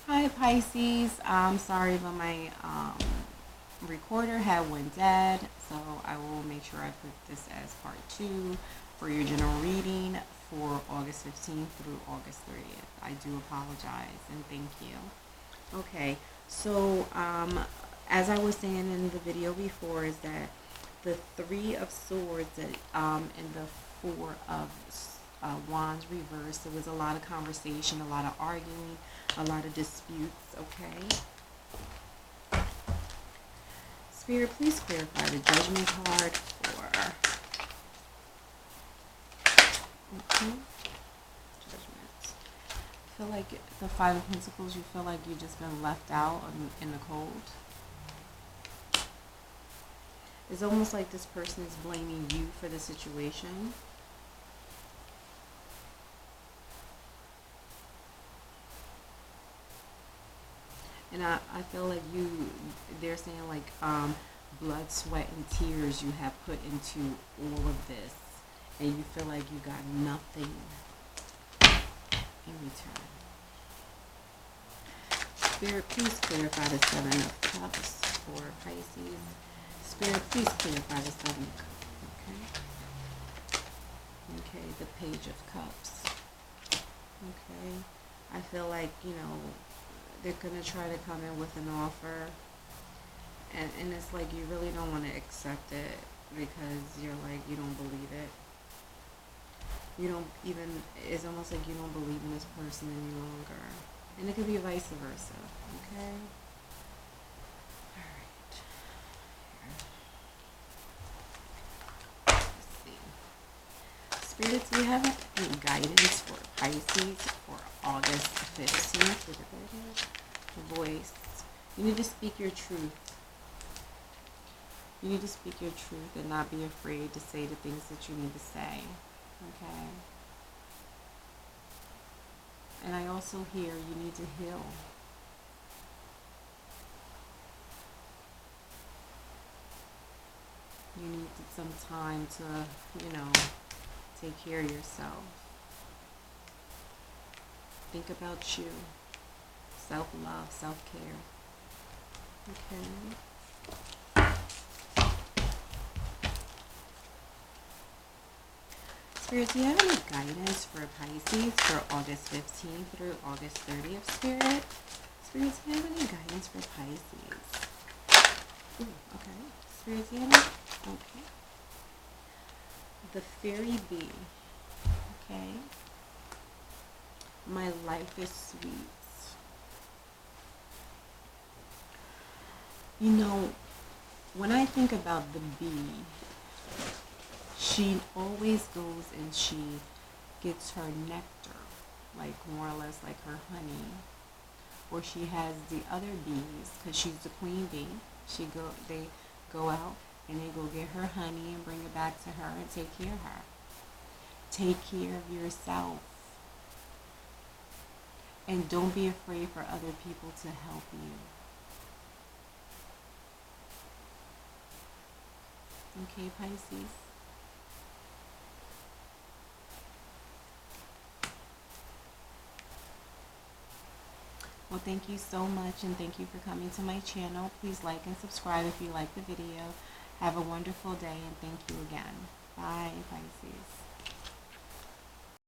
Hi Pisces, I'm sorry but my recorder had went dead, so I will make sure I put this as part 2 for your general reading for August 15th through August 30th. I do apologize and thank you. Okay, so as I was saying in the video before, is that the Three of Swords and the Four of Wands reversed. There was a lot of conversation, a lot of arguing, a lot of disputes. Okay, Spirit, please clarify the Judgment card for okay. Judgment. I feel like the Five of Pentacles, you feel like you've just been left out in the cold. It's almost like this person is blaming you for the situation. And I feel like they're saying like blood, sweat, and tears you have put into all of this. And you feel like you got nothing in return. Spirit, please clarify the Seven of Cups for Pisces. Spirit, please clarify the Seven of Cups. Okay. Okay, the Page of Cups. Okay. I feel like, they're going to try to come in with an offer. And it's like you really don't want to accept it because you're like, you don't believe it. You don't even, it's almost like you don't believe in this person any longer. And it could be vice versa. Okay? Spirits, do you have any guidance for Pisces for August 15th? The voice. You need to speak your truth. You need to speak your truth and not be afraid to say the things that you need to say. Okay? And I also hear you need to heal. You need some time to, take care of yourself. Think about you. Self-love, self-care. Okay. Spirit, do you have any guidance for Pisces for August 15th through August 30th, Spirit? Spirit, do you have any guidance for Pisces? Ooh, okay. Spirit, do you have any? Okay. The Fairy Bee. Okay. My life is sweet. When I think about the bee, she always goes and she gets her nectar, like more or less like her honey. Or she has the other bees, because she's the queen bee. They go out and they go get her honey and bring it back to her and take care of her. Take care of yourself. And don't be afraid for other people to help you. Okay, Pisces? Well, thank you so much, and thank you for coming to my channel. Please like and subscribe if you like the video. Have a wonderful day, and thank you again. Bye, Pisces.